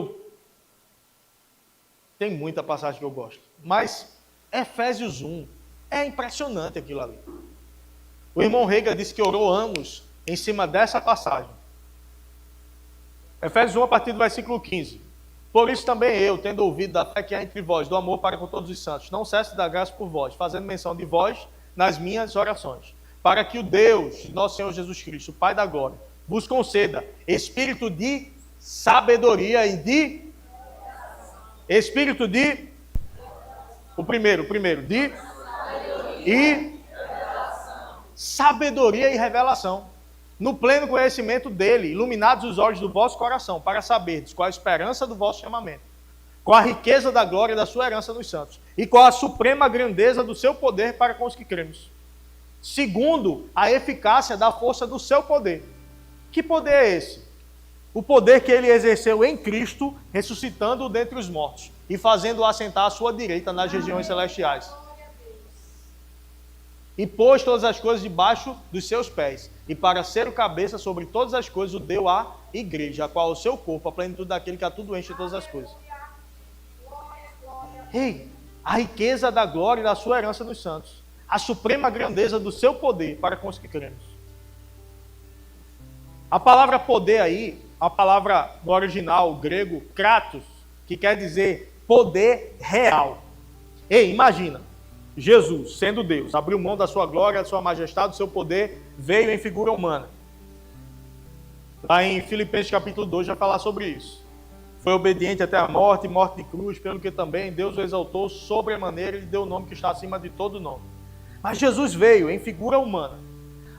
tem muita passagem que eu gosto. Mas Efésios 1, é impressionante aquilo ali. O irmão Rega disse que orou anos em cima dessa passagem. Efésios 1, a partir do versículo 15. Por isso também eu, tendo ouvido da fé que há entre vós, do amor para com todos os santos, não cesse de dar graça por vós, fazendo menção de vós nas minhas orações, para que o Deus, nosso Senhor Jesus Cristo, o Pai da glória, vos conceda espírito de sabedoria e de... Espírito de... O primeiro, de... E... Sabedoria e revelação. No pleno conhecimento dele, iluminados os olhos do vosso coração, para saberdes qual a esperança do vosso chamamento, qual a riqueza da glória da sua herança nos santos, e qual a suprema grandeza do seu poder para com os que cremos. Segundo, a eficácia da força do seu poder. Que poder é esse? O poder que ele exerceu em Cristo, ressuscitando-o dentre os mortos, e fazendo-o assentar à sua direita nas regiões celestiais. E pôs todas as coisas debaixo dos seus pés, e para ser o cabeça sobre todas as coisas, o deu à igreja, a qual é o seu corpo, a plenitude daquele que a tudo enche de todas as coisas. Ei, a riqueza da glória e da sua herança nos santos, a suprema grandeza do seu poder para com os que cremos. A palavra poder aí, a palavra no original grego, kratos, que quer dizer poder real. Ei, imagina, Jesus, sendo Deus, abriu mão da sua glória, da sua majestade, do seu poder, veio em figura humana. Lá em Filipenses capítulo 2 vai falar sobre isso. Foi obediente até a morte, morte de cruz, pelo que também Deus o exaltou sobremaneira e lhe deu o nome que está acima de todo nome. Mas Jesus veio em figura humana.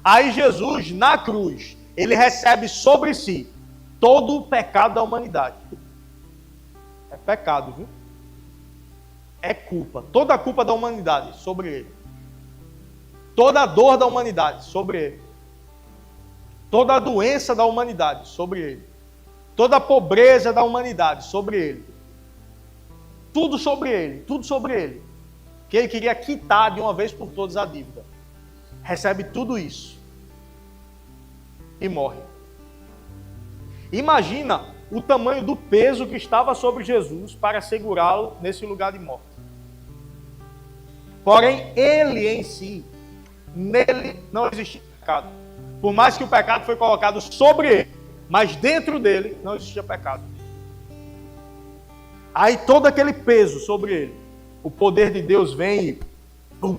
Aí Jesus, na cruz, ele recebe sobre si todo o pecado da humanidade. É pecado, viu? É culpa. Toda a culpa da humanidade sobre ele. Toda a dor da humanidade sobre ele. Toda a doença da humanidade sobre ele. Toda a pobreza da humanidade sobre ele. Tudo sobre ele, tudo sobre ele. Que ele queria quitar de uma vez por todas a dívida. Recebe tudo isso. E morre. Imagina o tamanho do peso que estava sobre Jesus para segurá-lo nesse lugar de morte. Porém, ele em si, nele não existia pecado. Por mais que o pecado foi colocado sobre ele, mas dentro dele não existia pecado. Aí todo aquele peso sobre ele, o poder de Deus vem e pum,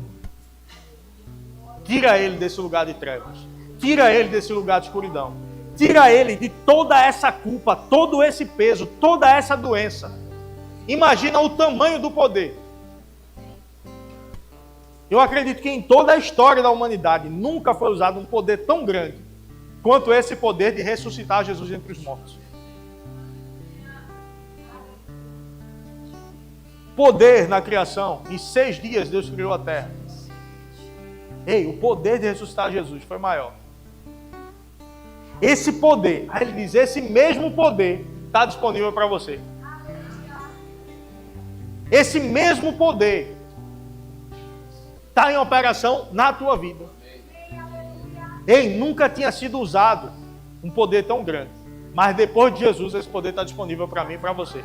tira ele desse lugar de trevas, tira ele desse lugar de escuridão, tira ele de toda essa culpa, todo esse peso, toda essa doença. Imagina o tamanho do poder. Eu acredito que em toda a história da humanidade nunca foi usado um poder tão grande quanto esse poder de ressuscitar Jesus entre os mortos. Poder na criação. Em 6 dias Deus criou a terra. Ei, o poder de ressuscitar Jesus foi maior. Esse poder, aí ele diz, esse mesmo poder está disponível para você. Esse mesmo poder está em operação na tua vida. Ei, nunca tinha sido usado um poder tão grande. Mas depois de Jesus, esse poder está disponível para mim e para você.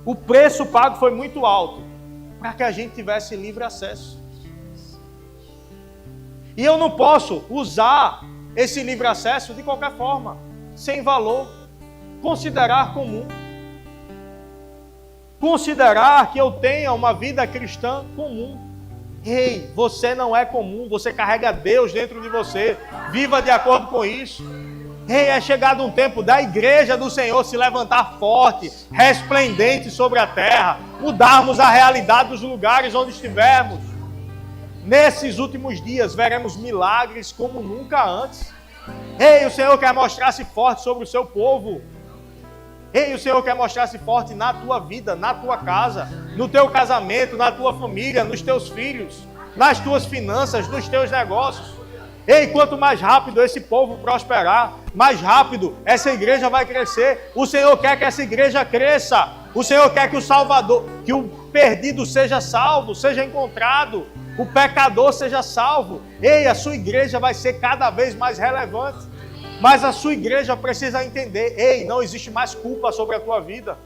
O preço pago foi muito alto para que a gente tivesse livre acesso. E eu não posso usar esse livre acesso de qualquer forma, sem valor. Considerar comum. Considerar que eu tenha uma vida cristã comum. Ei, você não é comum, você carrega Deus dentro de você. Viva de acordo com isso. Ei, é chegado um tempo da igreja do Senhor se levantar forte, resplendente sobre a terra, mudarmos a realidade dos lugares onde estivermos. Nesses últimos dias veremos milagres como nunca antes. Ei, o Senhor quer mostrar-se forte sobre o seu povo. Ei, o Senhor quer mostrar-se forte na tua vida, na tua casa, no teu casamento, na tua família, nos teus filhos, nas tuas finanças, nos teus negócios. Ei, quanto mais rápido esse povo prosperar, mais rápido essa igreja vai crescer. O Senhor quer que essa igreja cresça. O Senhor quer que o Salvador, que o perdido seja salvo, seja encontrado, o pecador seja salvo. Ei, a sua igreja vai ser cada vez mais relevante. Mas a sua igreja precisa entender, ei, não existe mais culpa sobre a tua vida.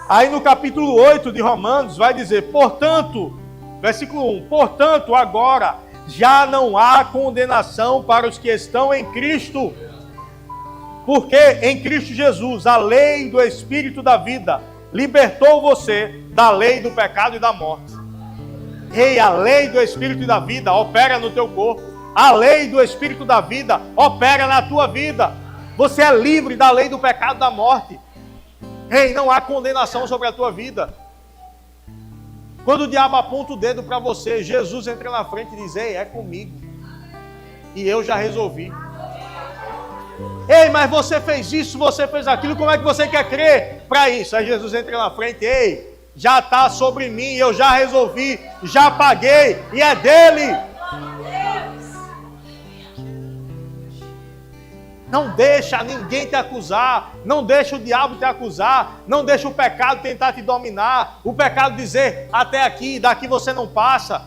Aí no capítulo 8 de Romanos vai dizer, portanto, versículo 1, portanto agora já não há condenação para os que estão em Cristo. Porque em Cristo Jesus, a lei do Espírito da vida libertou você da lei do pecado e da morte. Ei, a lei do Espírito e da vida opera no teu corpo. A lei do Espírito da vida opera na tua vida. Você é livre da lei do pecado e da morte. Ei, não há condenação sobre a tua vida. Quando o diabo aponta o dedo para você, Jesus entra na frente e diz, ei, é comigo. E eu já resolvi. Ei, mas você fez isso, você fez aquilo, como é que você quer crer para isso? Aí Jesus entra na frente, ei, já está sobre mim, eu já resolvi, já paguei, e é dele. Não deixa ninguém te acusar, não deixa o diabo te acusar, não deixa o pecado tentar te dominar, o pecado dizer, até aqui, daqui você não passa.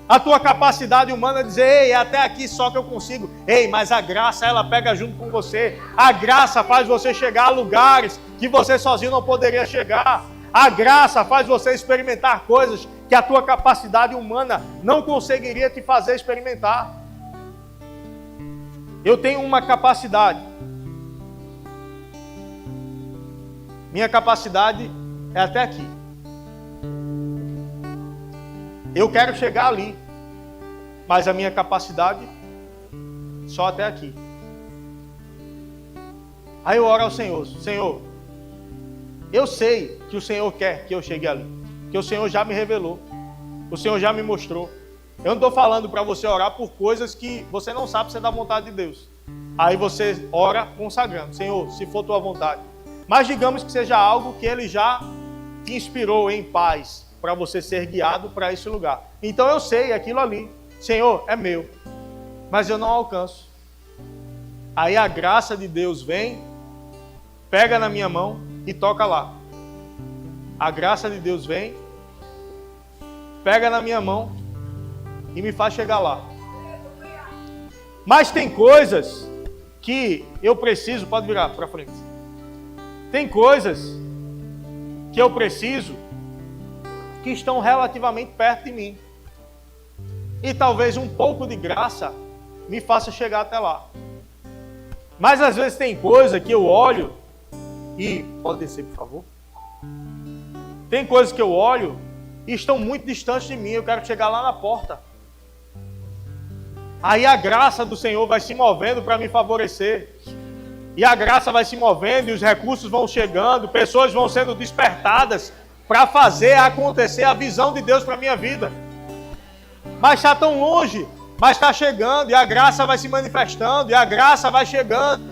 A tua capacidade humana é dizer, ei, é até aqui só que eu consigo. Ei, mas a graça, ela pega junto com você. A graça faz você chegar a lugares que você sozinho não poderia chegar. A graça faz você experimentar coisas que a tua capacidade humana não conseguiria te fazer experimentar. Eu tenho uma capacidade Minha capacidade é até aqui. Eu quero chegar ali, mas a minha capacidade só até aqui. Aí eu oro ao Senhor: Senhor, eu sei que o Senhor quer que eu chegue ali, que o Senhor já me revelou, o Senhor já me mostrou. Eu não estou falando para você orar por coisas que você não sabe se é da vontade de Deus. Aí você ora consagrando: Senhor, se for tua vontade. Mas digamos que seja algo que Ele já te inspirou em paz, para você ser guiado para esse lugar. Então eu sei aquilo ali. Senhor, é meu, mas eu não alcanço. Aí a graça de Deus vem, pega na minha mão e toca lá. A graça de Deus vem, pega na minha mão e me faz chegar lá. Mas tem coisas que eu preciso, pode virar para frente. Tem coisas que eu preciso que estão relativamente perto de mim. E talvez um pouco de graça me faça chegar até lá. Mas às vezes tem coisa que eu olho e... Pode descer, por favor? Tem coisas que eu olho e estão muito distantes de mim. Eu quero chegar lá na porta. Aí a graça do Senhor vai se movendo para me favorecer. E a graça vai se movendo e os recursos vão chegando. Pessoas vão sendo despertadas para fazer acontecer a visão de Deus para a minha vida. Mas está tão longe, mas está chegando, e a graça vai se manifestando, e a graça vai chegando.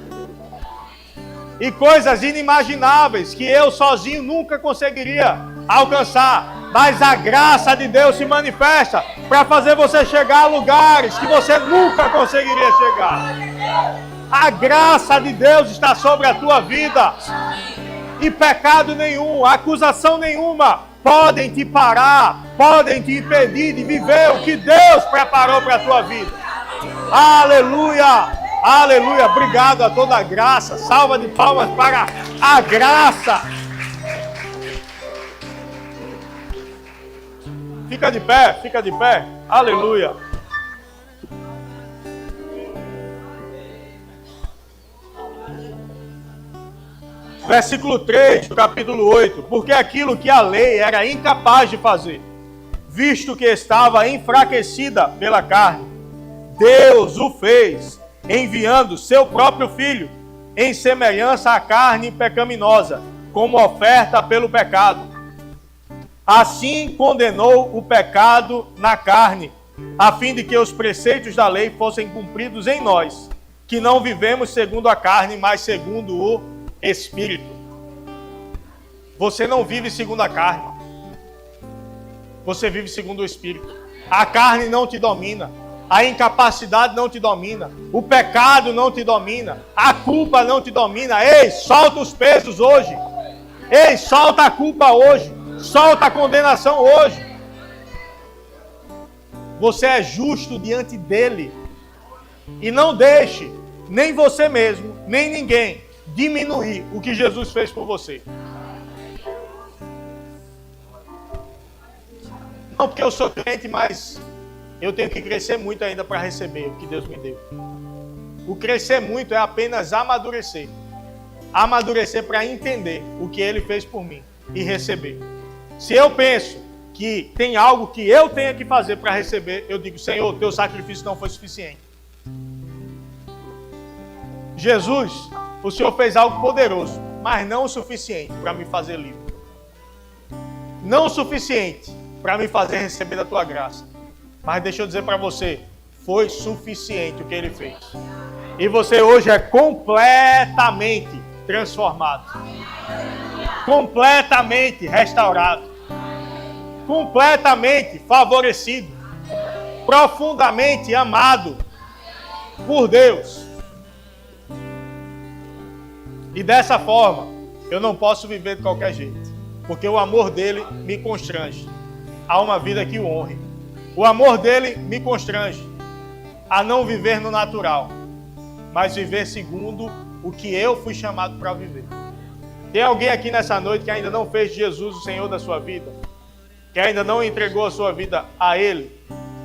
E coisas inimagináveis que eu sozinho nunca conseguiria alcançar. Mas a graça de Deus se manifesta para fazer você chegar a lugares que você nunca conseguiria chegar. A graça de Deus está sobre a tua vida. E pecado nenhum, acusação nenhuma podem te parar, podem te impedir de viver o que Deus preparou para a tua vida. Aleluia, aleluia. Obrigado a toda a graça. Salva de palmas para a graça. Fica de pé, fica de pé. Aleluia. Versículo 3 do capítulo 8. Porque aquilo que a lei era incapaz de fazer, visto que estava enfraquecida pela carne, Deus o fez, enviando seu próprio Filho, em semelhança à carne pecaminosa, como oferta pelo pecado. Assim condenou o pecado na carne, a fim de que os preceitos da lei fossem cumpridos em nós, que não vivemos segundo a carne, mas segundo o Espírito. Você não vive segundo a carne, você vive segundo o Espírito. A carne não te domina, a incapacidade não te domina, o pecado não te domina, a culpa não te domina. Ei, solta os pesos hoje. Ei, solta a culpa hoje, solta a condenação hoje. Você é justo diante dele. E não deixe nem você mesmo, nem ninguém diminuir o que Jesus fez por você. Não porque eu sou crente, mas eu tenho que crescer muito ainda para receber o que Deus me deu. O crescer muito é apenas amadurecer. Amadurecer para entender o que Ele fez por mim e receber. Se eu penso que tem algo que eu tenha que fazer para receber, eu digo: Senhor, teu sacrifício não foi suficiente. Jesus, o Senhor fez algo poderoso, mas não o suficiente para me fazer livre. Não o suficiente para me fazer receber da tua graça. Mas deixa eu dizer para você, foi suficiente o que Ele fez. E você hoje é completamente transformado. Completamente restaurado. Completamente favorecido. Profundamente amado por Deus. E dessa forma, eu não posso viver de qualquer jeito. Porque o amor dele me constrange a uma vida que o honre. O amor dele me constrange a não viver no natural, mas viver segundo o que eu fui chamado para viver. Tem alguém aqui nessa noite que ainda não fez de Jesus o Senhor da sua vida? Que ainda não entregou a sua vida a Ele?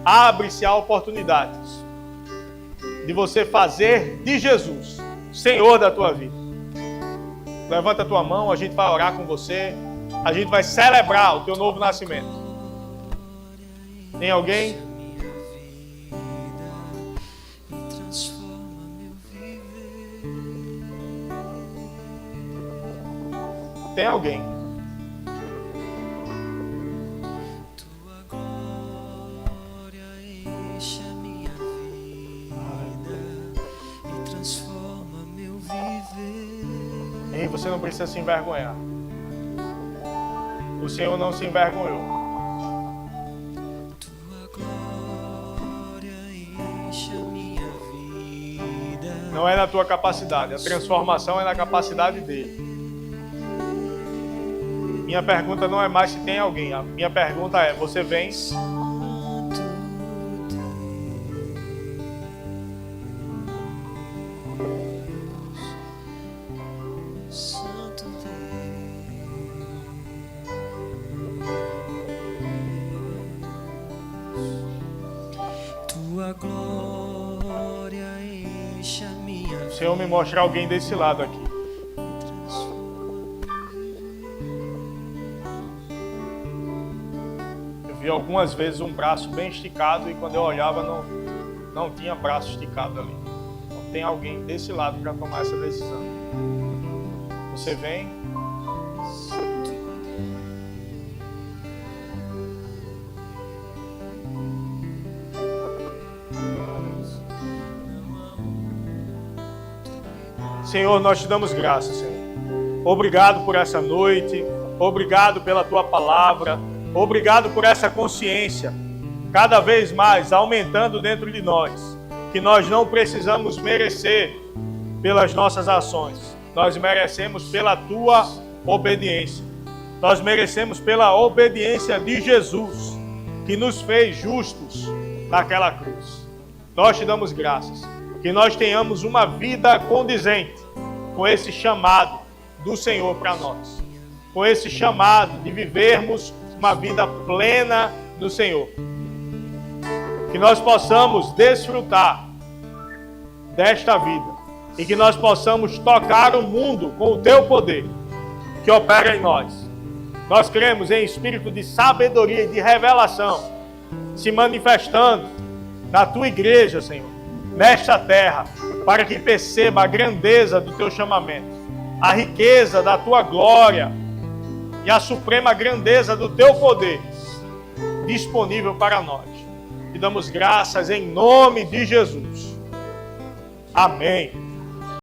Abre-se a oportunidade de você fazer de Jesus Senhor da tua vida. Levanta a tua mão, a gente vai orar com você. A gente vai celebrar o teu novo nascimento. Tem alguém? Tem alguém? E você não precisa se envergonhar. O Senhor não se envergonhou. Não é na tua capacidade. A transformação é na capacidade dele. Minha pergunta não é mais se tem alguém. A minha pergunta é: você vem? O Senhor me mostra alguém desse lado aqui. Eu vi algumas vezes um braço bem esticado e quando eu olhava não tinha braço esticado ali. Então tem alguém desse lado para tomar essa decisão. Você vem? Senhor, nós te damos graças, Senhor. Obrigado por essa noite. Obrigado pela tua palavra. Obrigado por essa consciência, cada vez mais aumentando dentro de nós, que nós não precisamos merecer pelas nossas ações. Nós merecemos pela tua obediência. Nós merecemos pela obediência de Jesus, que nos fez justos naquela cruz. Nós te damos graças. Que nós tenhamos uma vida condizente com esse chamado do Senhor para nós. Com esse chamado de vivermos uma vida plena no Senhor. Que nós possamos desfrutar desta vida. E que nós possamos tocar o mundo com o teu poder que opera em nós. Nós cremos em espírito de sabedoria e de revelação se manifestando na tua igreja, Senhor, nesta terra, para que perceba a grandeza do teu chamamento, a riqueza da tua glória e a suprema grandeza do teu poder disponível para nós. Te damos graças em nome de Jesus. Amém.